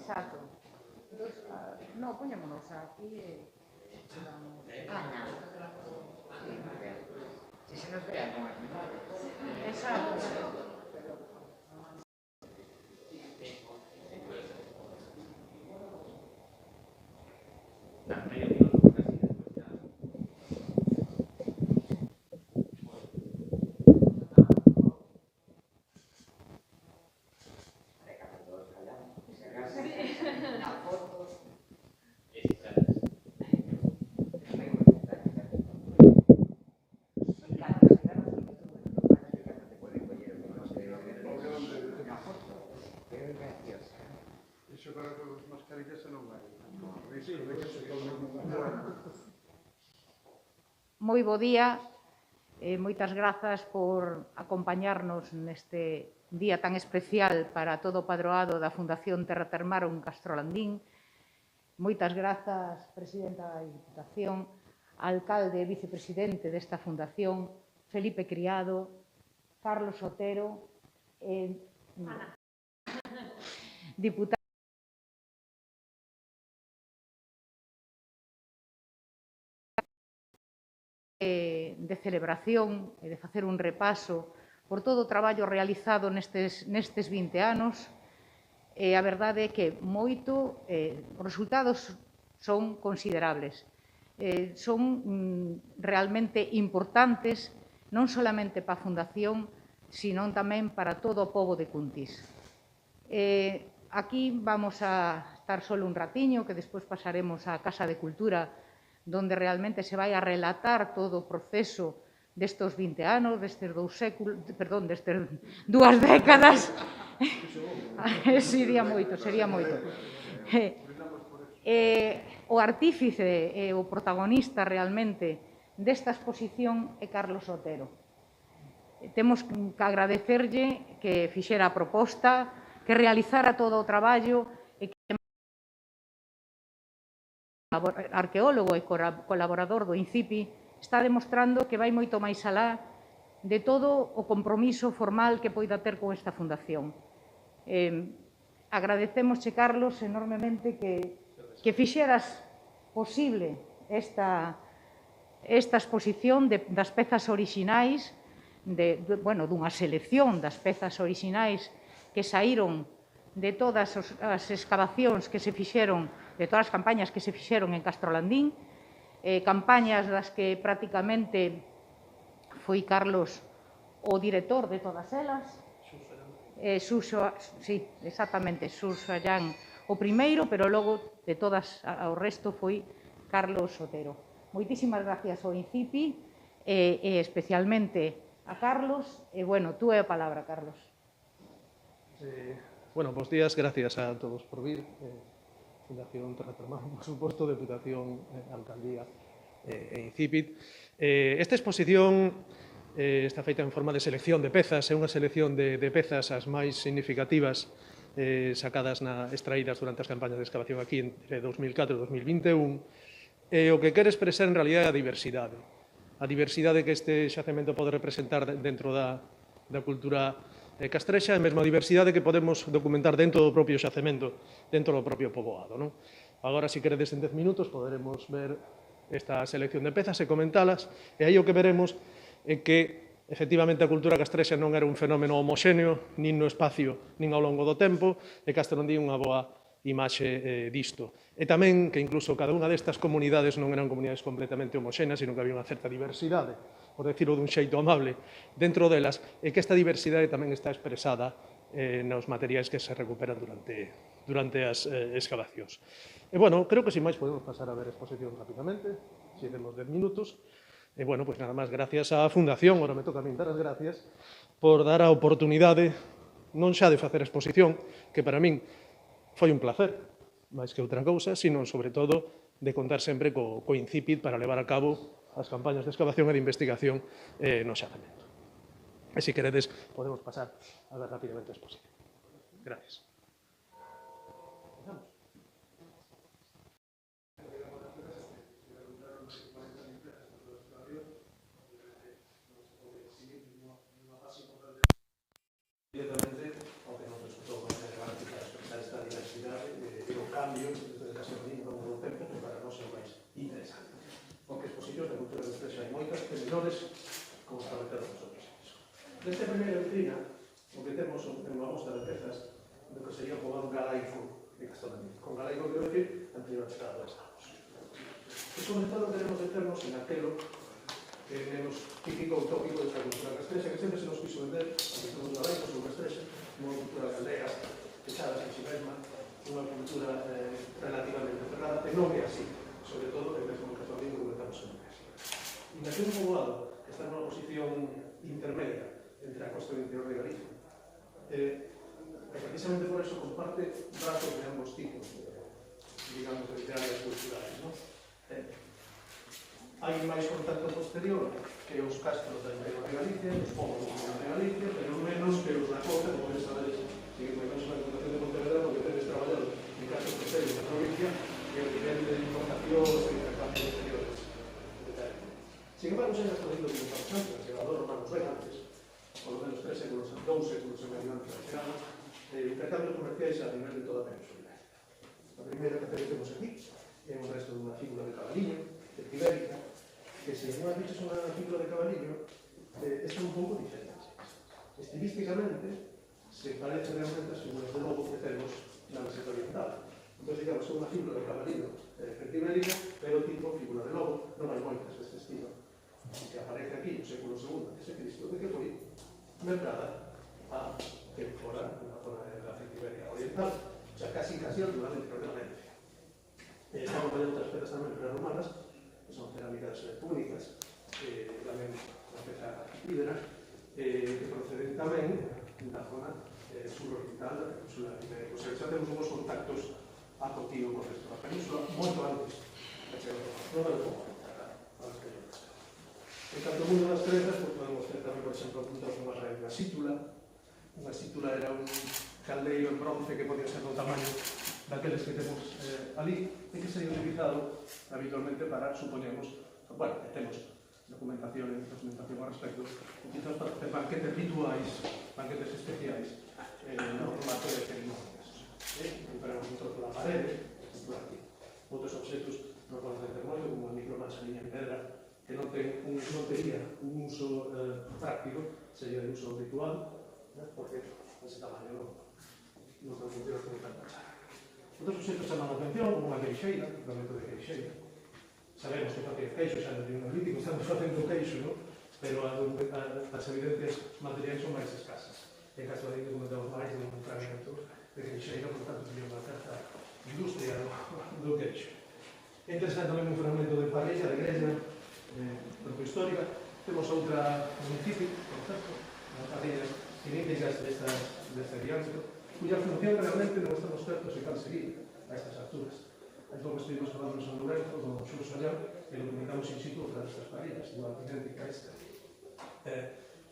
Exacto. No, poñémonos aquí e... Si se nos vea con el... Exacto. Moi bo día, moitas grazas por acompañarnos neste día tan especial para todo o padroado da Fundación Terra Termaro en Castrolandín. Moitas grazas, presidenta da Diputación, alcalde e vicepresidente desta fundación, Felipe Criado, Carlos Otero, diputado de celebración e de facer un repaso por todo o traballo realizado nestes 20 anos. A verdade é que os resultados son considerables. Son realmente importantes non solamente para a Fundación, sino tamén para todo o pobo de Cuntis. Aquí vamos a estar solo un ratiño, que despois pasaremos á Casa de Cultura, donde realmente se vai a relatar todo o proceso destes 20 anos, destes 2 décadas. Sería moito. O artífice e o protagonista realmente desta exposición é Carlos Otero. Temos que agradecerlle que fixera a proposta, que realizara todo o traballo e que arqueólogo e colaborador do INCIPI está demostrando que vai moito máis alá de todo o compromiso formal que poida ter con esta fundación. Agradecemosche, Carlos, enormemente que fixeras posible esta exposición das pezas orixinais, dunha selección das pezas orixinais que saíron de todas as excavacións que se fixeron, de todas as campañas que se fixeron en Castrolandín, campañas das que prácticamente foi Carlos o director de todas elas. Sí, exactamente, Susallán o primeiro, pero logo de todas o resto foi Carlos Otero. Moitísimas gracias ao INCIPI e especialmente a Carlos. Tú é a palabra, Carlos. Buenos días, gracias a todos por vir. Fundación Terra Termaro, por suposto, Deputación, Alcaldía e INCIPIT. Esta exposición está feita en forma de selección de pezas, é unha selección de pezas as máis significativas sacadas extraídas durante as campañas de excavación aquí entre 2004 e 2021, e o que quere expresar en realidad é a diversidade que este xacemento pode representar dentro da cultura castrexa e mesmo a diversidade que podemos documentar dentro do propio xacemento, dentro do propio poboado. Agora, se queredes en 10 minutos, poderemos ver esta selección de pezas e comentalas, e aí o que veremos é que, efectivamente, a cultura castrexa non era un fenómeno homoxéneo, nin no espacio, nin ao longo do tempo, e Castrolandín unha boa imaxe disto. E tamén que incluso cada unha destas comunidades non eran comunidades completamente homoxéneas, sino que había unha certa diversidade, por decirlo dun xeito amable, dentro delas, e que esta diversidade tamén está expresada nos materiais que se recuperan durante durante as excavacións. E, bueno, creo que sin máis podemos pasar a ver a exposición rapidamente, se temos 10 minutos. E, bueno, pois nada máis, gracias á Fundación, agora me toca a min dar as gracias, por dar a oportunidade, non xa de facer a exposición, que para min foi un placer, máis que outra cousa, sino, sobre todo, de contar sempre co Incipit para levar a cabo as campañas de excavación e de investigación no xacemento. E, se queredes, podemos pasar a ver rapidamente a exposición. Gracias. Directamente, ao que nos resultou máis relevante para expresar esta diversidade e o cambio desde o caso ao longo do tempo, que para nós é o máis interesante. Porque exposicións de cultura de Estrexa hai moitas, que menores, como establecer os outros. Nesta primeira vitrina, o que temos é unha mostra de pezas do que sería o poboado galaico de Castellamento. Con galaico, quero decir, anterior a chegada dos eslavos. E, sobre todo, queremos meternos en aquelo que é menos típico ou tópico desta cultura castrexa, que sempre se nos quiso vender, porque somos galaicos ou castrexa, unha cultura caldera, fechada en si mesma, unha cultura relativamente cerrada, e non é así, sobre todo en mesmo Castellamento como estamos en Lucas. E naquele poboado, que está nunha posición intermedia entre a costa e o interior de Galicia, e precisamente por eso comparte datos de ambos tipos, digamos, de áreas culturales, non? Hai máis contacto posterior que os castros da interior de Galicia, os povos do interior de Galicia, pero menos que os da costa, como podes saber, seguir moi menos na Fundación de Pontevedra, porque tedes traballado en castros costeros da provincia e o nivel de importacións e intercambios exteriores. Sin embargo, xa está vindo de muchos anos, o llevador romanos ben antes, por lo menos 3 séculos, 2 séculos e medio antes da chegada, intercambios comerciais a nivel de toda a península. A primeira que temos aquí é un resto dunha figura de cabaliño, de Ibérica, que se non has visto unha figura de cabaliño, é un pouco diferente. Estilísticamente, se parece realmente as figuras de lobo que temos na meseta oriental. Entón, digamos, é unha figura de cabaliño de Ibérica, pero tipo figura de lobo, non hai moitas deste estilo. Que aparece aquí no século II de Cristo, de que foi mercada a que fora unha zona da Iberia oriental, xa casi durante permanente. Está acompañado outras pezas tamén prerromanas, que son cerámicas púnicas, tamén unha peza hídra, que proceden tamén da zona suroriental da península ibérica. O sea, xa temos uns contactos a contigo con o resto da península, moito antes da chegada do Barcelona, de como a las península. En canto ao mundo das crenzas, podemos ter tamén, por exemplo, apuntados unha raíz da sítula. Unha sítula era un caldeiro en bronce que podía ser do tamaño daqueles que temos ali, e que sería utilizado habitualmente para, supoñemos, bueno, que temos documentación ao respecto, utilizados para hacer banquetes rituais, banquetes especiais, no formato de cerimonias. Recuperamos un trozo da parede, por aquí. Outros objetos nos vamos a ter moito, como a micromanzanilla en pedra, que non tería un uso práctico, sería de uso ritual, porque ese tamaño non funciona como tan pensado. Outros objetos chaman a atención, como a queixeira, o equipamento de queixeira. Sabemos que facía queixo xa no neolítico, estamos facendo queixo, non? Pero as evidencias materiais son máis escasas. En caso de que comentamos máis de un fragmento de queixeira, por tanto, teria unha certa industria do queixo. É interesante tamén un fragmento de parella, de grella, histórica. Temos outra municipio, por certo, unha parella cilíndricas deste diámetro, cuya función realmente non estamos certos de cal sería a estas alturas. Entón, estuvimos falando en San Lorenzo, con Xur Sollán, e documentamos in situ outra destas parillas, igual idéntica a esta.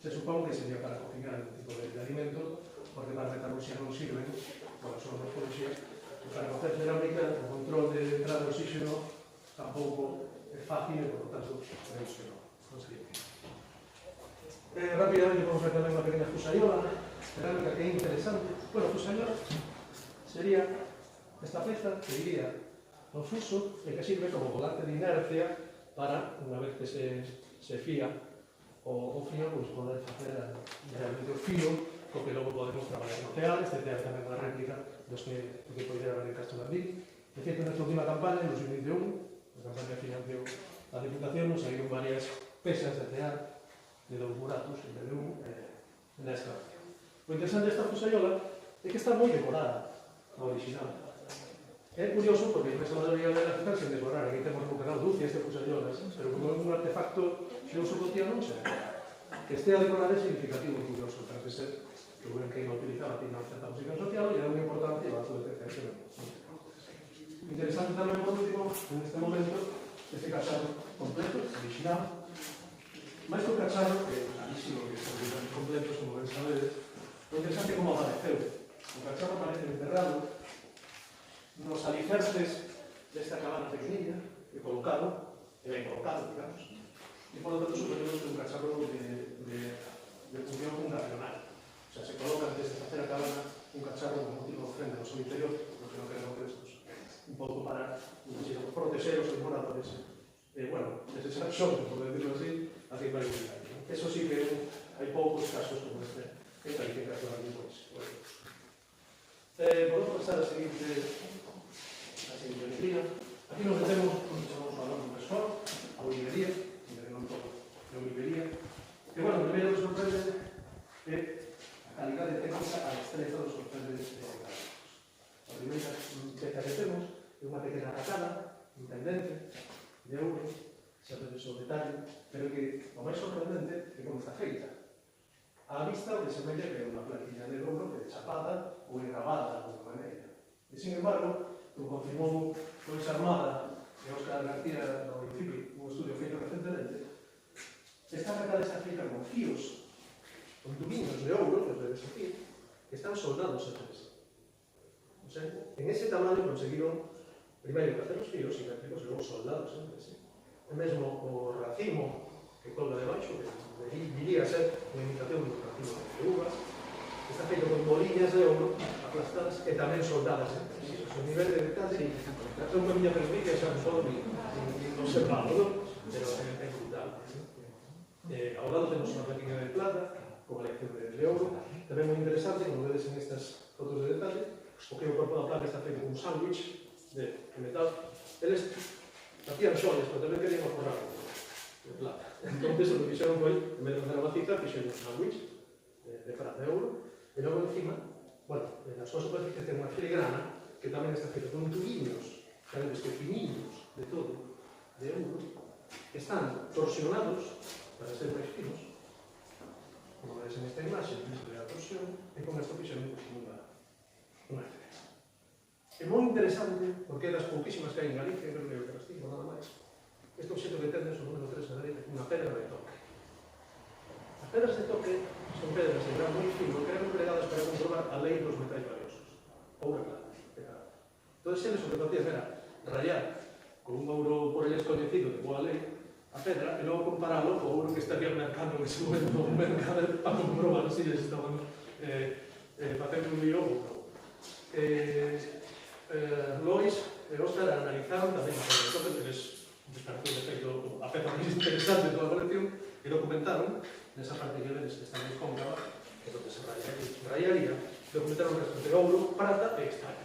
Se supón que sería para cocinar un tipo de alimento, porque para a metalurgia non sirven, por a súa morfología, e para cocer cerámica, o control de entrada de oxígeno tampouco é fácil, e, por lo tanto, creemos que non sería útil. Rápidamente vamos ver tamén unha pequena fusaiola cerámica que é interesante. Bueno, fusaiola sería esta peza que iría no fuso e que sirve como volante de inercia para, unha vez que se fía o fío, pois poder facer realmente o fío co que logo podemos traballar no tear. Este tear tamén unha réplica dos que podería haber en Castellamento. De feito, nesta última campaña, en 2021, a campaña financiou a Diputación, nos saíron varias pesas de tear de 2 buratos, en vez de un, na excavación. O interesante desta fusaiola é que está moi decorada. original. É curioso porque a esa maioría de las cosas se desborrar, aquí temos recuperado dúcias de fusellonas, pero como é un artefacto xeroso cotiano, que estea decorado é significativo e curioso, parece ser que o que iba a utilizar tiene unha certa posición social e era unha importancia a súa detección. Interesante tamén, por último, en este momento, este cacharro completo, original, máis que o cacharro, que é clarísimo que son completos, como ben sabedes, o interesante é como apareceu. O cacharro aparece enterrado nos alicerces desta cabana pequenilla, e colocado, e ben colocado, digamos, e por lo tanto suponemos que un cacharro de función fundacional. O sea, se coloca antes de facer a cabana un cacharro con motivo frente ao seu interior, porque non queremos restos, un pouco para proteger os moradores. Bueno, necesario son, por decirlo así, a que vai utilizar. Eso sí que hai poucos casos como este en calificación de animais. Podemos pasar a seguinte imaginería. Aquí nos metemos, como chamamos a un profesor, a olivería, de olivería, que, bueno, primeiro que sorprende é a calidade técnica a destreza dos sorprendes ecológicos. A primeira peza que temos é unha pequena racada, un pendente de ouro, xa vedes o detalle, pero que o máis sorprendente é como está feita. A vista o que se mella que é unha platilla de ouro que é chapada ou engravada de alguma maneira. E, sin embargo, como confirmou Luis Armada e Óscar García do INCIPI, un estudio feito recentemente, esta racada está feita con fíos, con tubiños de ouro, que vedes aquí, que están soldados entre sí. O sea, en ese tamaño conseguiron primeiro facer os fíos simétricos e logo soldados entre sí. E mesmo o racimo que colga debaixo, que diría ser unha imitación do racimo de uvas, está feito con boliñas de ouro aplastadas e tamén soldadas entre sí. O nivel de detalle, é unha miña perjudicia, xa non podo ni observalo, pero é brutal. Ao lado temos unha plaquinha de plata, con a lección de ouro, tamén moi interesante, como vedes en estas fotos de detalle, o que o corpo da placa está feito con un sándwich de metal. Eles facían xoias, pero tamén querían forrar de plata. Entón, o que fixeron foi, en vez de facer a maciza, fixeron un sándwich de prata de ouro, e logo encima, bueno, na súa superficie ten unha filigrana que tamén está feita con tubiños, sabedes que finiños de todo, de ouro, que están torsionados para ser máis finos, como vedes en esta imaxe, isto é a torsión, e con esto fixeron unha cereza. É moi interesante, porque é das pouquísimas que hai en Galicia, creo que é o castigo, nada máis. Este obxecto que tendes, o número 3 na derecha, unha pedra de toque. As pedras de toque son pedras de grau moi fino que eran empregadas para comprobar a lei dos metais valiosos. Ouro e plata. Entón, eles o que facían era rayar con un ouro por eles coñecido de boa lei a pedra e logo comparalo co ouro que estaría mercando en ese momento no mercado para comprobar se eles estaban facendo un lío ou non. Lois e Óscar analizaron tamén a pedra de toque, que les despertou de efecto a peza máis interesante de toda a colección e documentaron nesa parte que vedes que está máis cóncava, que é onde se rayaría, documentaron restos de ouro, prata e estaño.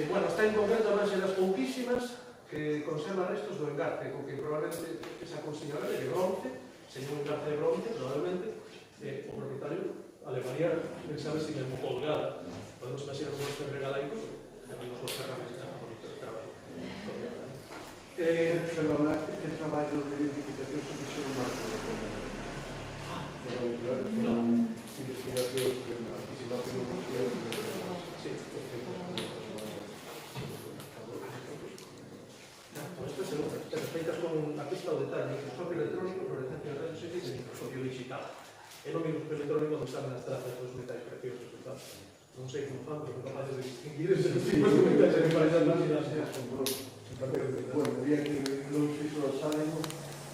Bueno, está en concreto a marxe das pouquísimas que conserva restos do engarce, con que probablemente esa consignada de bronce, sería un engarce de bronce, probablemente, o propietario alevaría, sabe si mesmo colgada. Podemos imaginar como este regalaico, tamén nos cerramos esta bonito traballo. Perdona, que traballo de identificación se fixo no marco da comunidade. Non, investigación, participación social, sí, perfecto. Estas feitas con a pista ao detalle, microscopio electrónico, fluorescencia de rayos X e microscopio digital. É no microscopio electrónico onde están as trazas dos metais preciosos. Non sei como fan, pero son capaces de distinguir esos tipos de metais que parecen máis e as asombrosos. bueno, o día que non fixo o examen,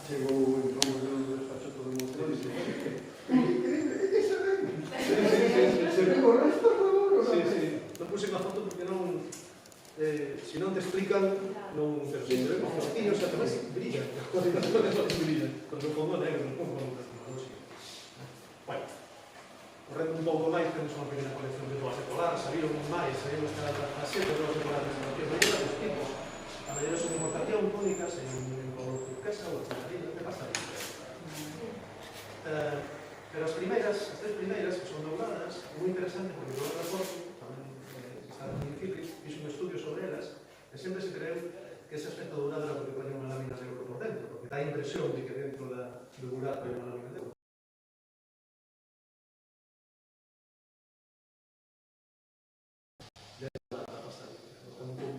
chegou o entrono do despacho todo o mundo e dixo, se pegou o resto do ouro. Sí, non puse má foto porque non... se non te explican, non... Pero si, vemos fotiños, xa tamén brillan. As brillan. Con o fondo negro, non con o tecnolóxico. Bueno, correndo un pouco máis, temos unha pequena colección de toas de polar, sabiron máis, sabiron estar a xente de toas de polar de estimación, hai varios tipos. A maioría son importación únicas en color turquesa ou en que pasa. Pero as primeiras, as tres impresión de que dentro do burato hai unha lámina de ouro.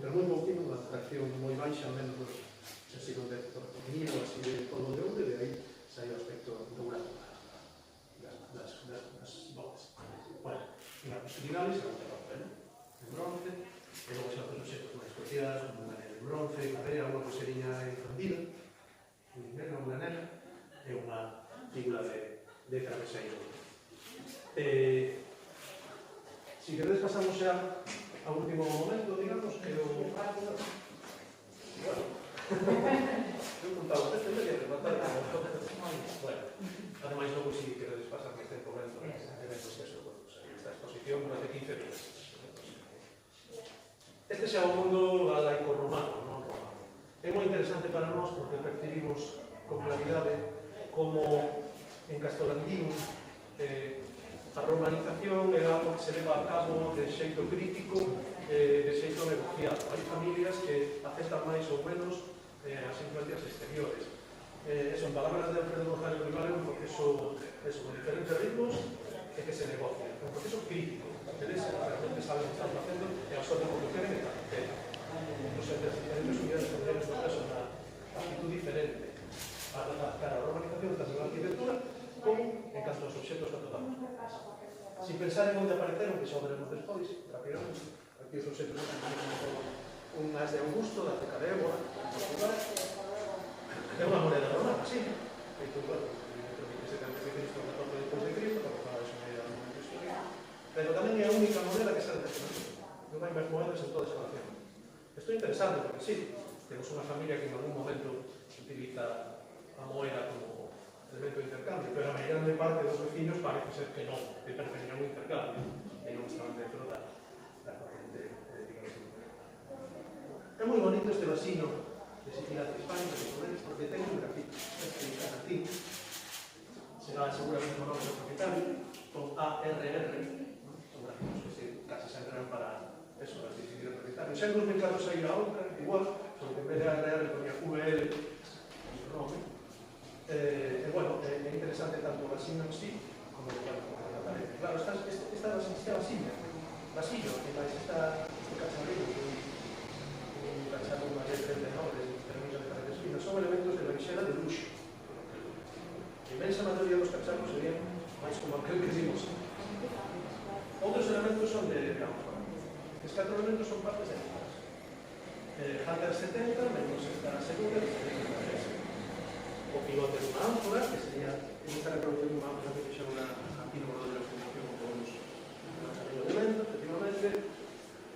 Pero moi pouquinho, unha fracción moi baixa, menos dos siglos de ortogonía ou así de polvo de ouro, e de aí sai o aspecto dourado das bolas. Bueno, as finales, a outra parte, en bronce, e logo xa outros objetos máis especiais, como un anel en bronce, madera, unha pulseriña infundida, un nena, unha nena, e unha figura de traveseiro. Si queredes pasamos xa ao último momento, digamos, que o... Bueno, eu contaba, este media de matar como... Bueno, ademais, logo, si queredes pasar máis tempo vendo eventos que eso, esta exposición durante 15 días. Este xa o mundo galaico-romano, non romano. É moi interesante para nós porque percibimos con claridade como en Castolandín a romanización é algo que se leva a cabo de xeito crítico, de xeito negociado. Hai familias que aceptan máis ou menos as influencias exteriores. Son palabras de Alfredo González Rival, un proceso con diferentes ritmos e que se negocia. Un proceso crítico. Ustedes realmente saben o que están facendo e absorben o que queren e tamén. Os diferentes unidades tendremos no caso unha actitud diferente para adaptar a romanización tanto na arquitectura como en caso dos objetos que atopamos. Si pensar en onde apareceron, que xa o veremos despois, rapidamente, aquí os objetos unhas de Augusto, da Ceca de Évora, en Portugal, é unha moneda romana, sí, feito, bueno, entre 27 a.C. e 14 despois de Cristo, para falar de unha moneda histórica, pero tamén é a única moneda que sale de Castolandín. Non hai máis moedas en toda esa nación. Isto é interesante, porque sí, temos unha familia que en algún momento utiliza a moeda como elemento de intercambio, pero a maioría de parte dos vecinos parece ser que non, que preferían un intercambio e non estaban dentro da corrente, digamos. É moi bonito este vasino de Sicilia hispánica, porque ten un grafito, este canacín, será seguramente o nome do propietario, con ARR, son grafitos que casi se entran para eso, para decidir o propietario. Sempre os mercados a ir a outra, igual, só que en vez de ARR ponía VL, o nome. Bueno, é interesante tanto o vasino en sí como o aparece. Claro, esta vasillo, que máis este cacharrillo, un cacharro máis de 39, terminos de paredes finas, son elementos de lanxera de luxo. A inmensa maioría dos cacharros serían máis como aquel que vimos. Outros elementos son de ánfora. Os 4 elementos son partes de ánforas. Hunter 70, menos esta segunda, que sería unha vez. O pivote dunha ánfora, que sería esta reproducción dunha ánfora que fixa aquí no borde de la fundación con uns elementos, efectivamente,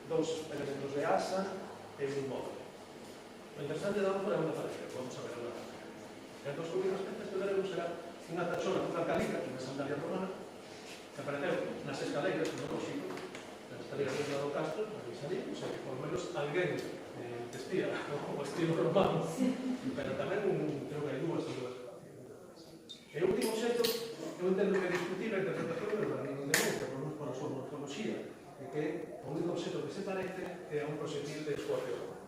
2 elementos de asa e un módulo. O interesante da ánfora é onde aparece, vamos a ver agora. En dos últimos aspectos que veremos será unha tachona, unha calica, unha sandalia romana, que apareceu nas escaleiras, no lógico, nas escaleiras do lado do castro, aquí salí, o sea que por lo menos alguén vestía o estilo romano, pero tamén creo que hai dúas ou dúas. E o último obxecto, eu entendo que é discutir a interpretación do urbanismo de Mente, por menos por a súa morfología, de que o único obxecto que se parece é a un proxectil de escorpio romano,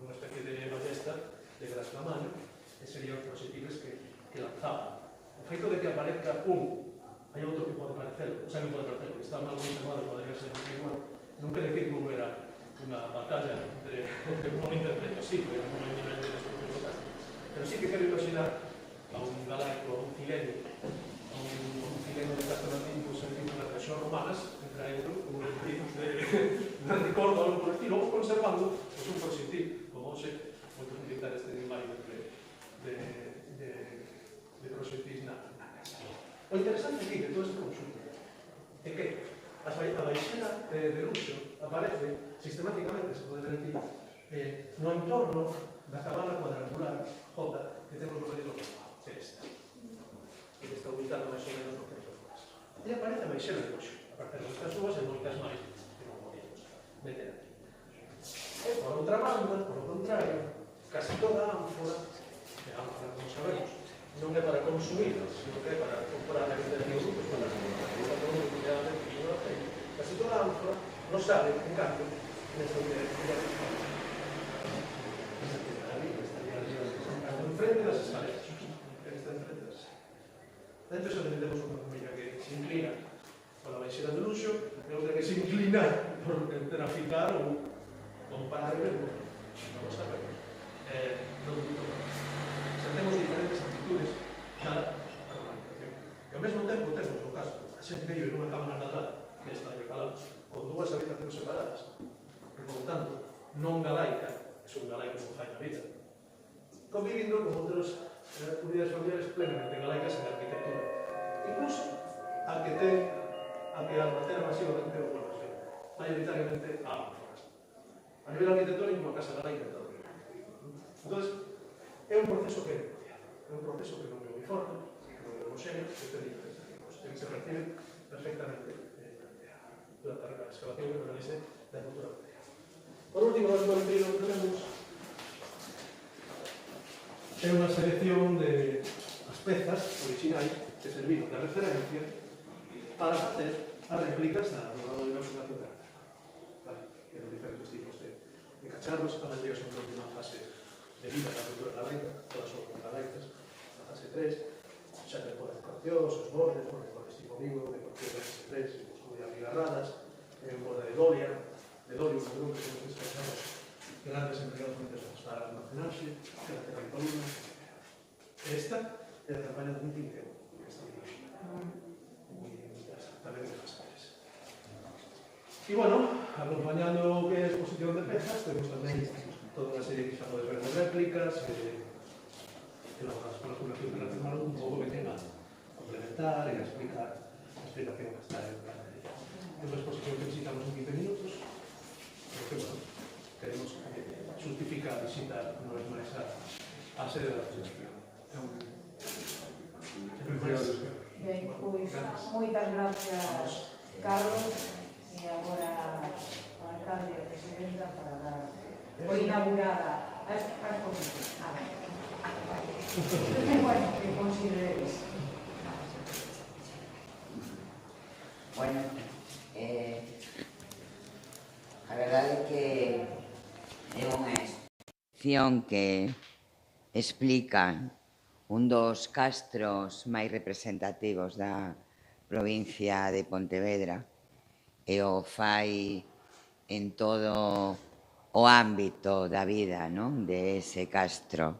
unha especie de ballesta de gran tamaño, que serían os proxectiles que lanzaban. O feito de que aparezca hai outro que pode parecer, o sea, que pode parecer, que está mal conservado, podría ser igual, non quere decir que hubiera unha batalla entre un momento entre sí, pero non hai nivel de destrucción local. Pero sí que quero imaginar a un galaico, a un fileno de Castolandín, pues, en las regións romanas, traendo un recordo algo por estilo, ou conservando pues, un proxectil, como hoxe, moitos militares teñen varios de proxectis na casa. O interesante aquí de todo este conxunto é que a baixera de luxo aparece sistemáticamente, se pode ver aquí, no entorno da cabana cuadrangular J que temos no medio do mapa, esta, que está ubicado máis ou menos no centro do país. E aparece a baixera de luxo, aparte destas dúas e moitas máis que non podemos meter aquí. E por outra banda, por o contrario, casi toda a ánfora, como sabemos, non é para consumir, sino que é para comprar e vender produtos para casi toda a ánfora non sabe, en cambio, nesta unidade de enfrente das escaleras. Antes xa temos unha familia que se inclina pola baixera do luxo e outra que se inclina por traficar ou comparar non sabe. Non xa temos diferentes actitudes cara a normalización. E ao mesmo tempo temos o caso a xente que vive nunha cámara catral que está de calados con dúas habitacións separadas e, por tanto, non galaica, é un galaico que fai na vida, convivindo con outras unidades familiares plenamente galaicas en arquitectura. Incluso a que almacena masivamente o forraxeo, maioritariamente a forraxeo. A nivel arquitectónico, a casa galaica está todo. Entón, é un proceso que é negociado, é un proceso que non é uniforme, que non é homogéneo, que ten diferentes ritmos, que se percibe perfectamente durante a excavación que realice da cultura material. Por último, o último que tenemos é unha selección de as pezas originais que serviron de referencia para facer as réplicas da Rodada de la Fundación de Arte. Vale, que eran diferentes tipos de cacharros, a maioría son da última fase de vida da cultura galaica, todas son galaicas, a fase 3, xa que por decoracións, os bordes, por decoracións tipo vivo, decoracións de fase 3, moi abigarradas, un borde de dolia, un grupo que nos cacharros grandes empregados para almacenarse, que la terra en columna. Esta é a campaña de 2015, que está moi interesante, tamén de fases. E, bueno, acompañando o que é a exposición de pezas, temos tamén toda unha serie que xa podes ver de réplicas, elaboradas pola Fundación de Arte un pouco que ten a complementar e a explicar a explicación que está en la ella. É unha exposición que visitamos en 15 minutos, porque, bueno, queremos justificar visitar unha vez máis a sede da Fundación. Ben, pois, moitas gracias, Carlos, e agora o alcalde e a presidenta para dar por inaugurada a exposición. Bueno, que consideréis. Bueno, a verdade é que é unha exposición que explica un dos castros máis representativos da provincia de Pontevedra e o fai en todo o ámbito da vida, non? De ese castro,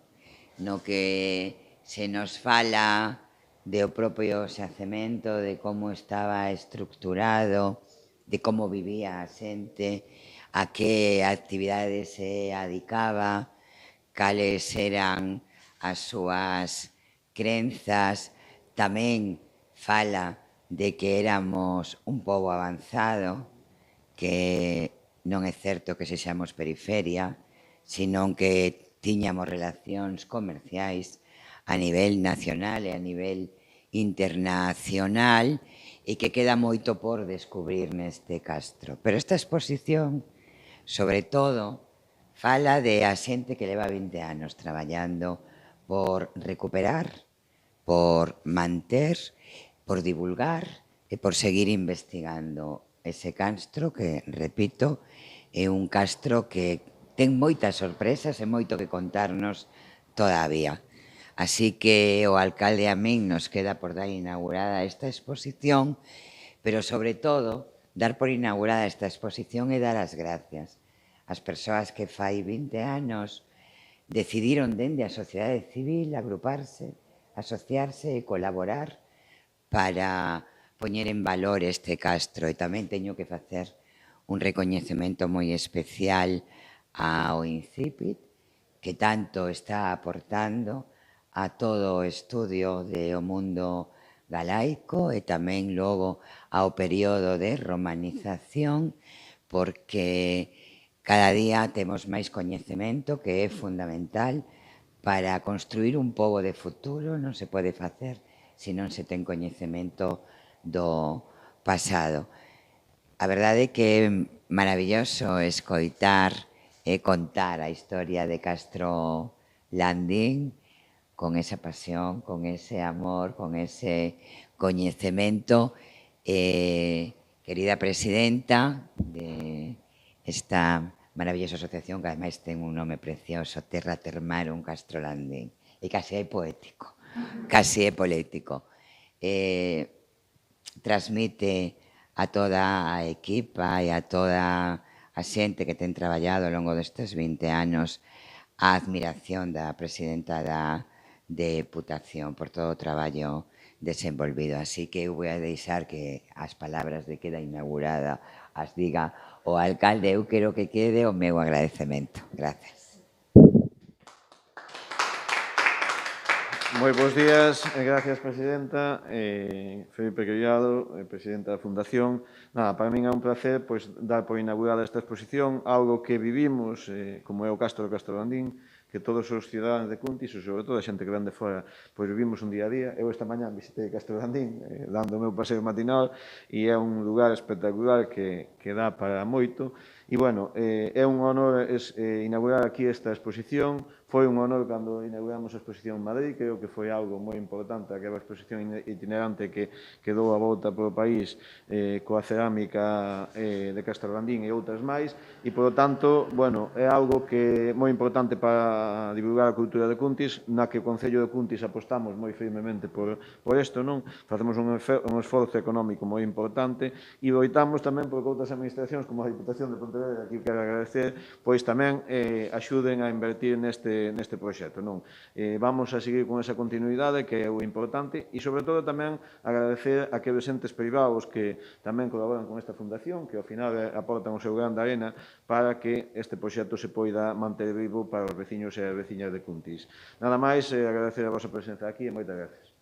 no que se nos fala do propio xacemento, de como estaba estructurado, de como vivía a xente, a que actividades se adicaba, cales eran as súas crenzas. Tamén fala de que éramos un pobo avanzado, que non é certo que sexamos periferia, senón que tiñamos relacións comerciais a nivel nacional e a nivel internacional e que queda moito por descubrir neste castro. Pero esta exposición, sobre todo, fala de a xente que leva 20 anos traballando por recuperar, por manter, por divulgar e por seguir investigando ese castro que, repito, é un castro que ten moitas sorpresas e moito que contarnos todavía. Así que o alcalde a min nos queda por dar inaugurada esta exposición, pero sobre todo, dar por inaugurada esta exposición e dar as gracias ás persoas que fai 20 anos decidiron dende a sociedade civil agruparse, asociarse e colaborar para poñer en valor este castro. E tamén teño que facer un recoñecemento moi especial ao INCIPIT, que tanto está aportando a todo o estudio do mundo galaico e tamén logo ao período de romanización, porque cada día temos máis coñecemento que é fundamental para construir un pobo de futuro. Non se pode facer se non se ten coñecemento do pasado. A verdade é que é maravilloso escoitar e contar a historia de Castro Landín con esa pasión, con ese amor, con ese coñecemento. Querida presidenta de esta maravillosa asociación, que ademais ten un nome precioso, Terra Termar un Castro Landín, e case é poético, case é poético. transmite a toda a equipa e a toda a xente que ten traballado ao longo destes 20 anos a admiración da presidenta da Deputación por todo o traballo desenvolvido. Así que eu vou a deixar que as palabras de queda inaugurada as diga o alcalde. Eu quero que quede o meu agradecemento. Gracias. Moi bons días, gracias, presidenta. Felipe Criado, presidenta da Fundación. Nada, para min é un placer dar por inaugurada esta exposición, algo que vivimos, como é o Castro de Castrobandín, que todos os ciudadanos de Cuntis, e sobre todo a xente que ven de fora, vivimos un día a día. Eu esta mañá visitei Castrobandín, dando o meu paseo matinal, e é un lugar espectacular que dá para moito. E, bueno, é un honor inaugurar aquí esta exposición. Foi un honor cando inauguramos a exposición en Madrid, creo que foi algo moi importante, aquela exposición itinerante que dou a volta polo país coa cerámica de Castrobandín e outras máis, e, polo tanto, bueno, é algo que é moi importante para divulgar a cultura de Cuntis, na que o Concello de Cuntis apostamos moi firmemente por isto, non? Facemos un esforzo económico moi importante e loitamos tamén por outras administracións como a Diputación de Pontevedra, que quero agradecer, pois tamén axuden a invertir neste proxecto, non? Vamos a seguir con esa continuidade que é o importante e, sobre todo, tamén agradecer a aqueles entes privados que tamén colaboran con esta fundación, que ao final aportan o seu grande arena para que este proxecto se poida manter vivo para os veciños e as veciñas de Cuntis. Nada máis, agradecer a vosa presenza aquí e moitas gracias.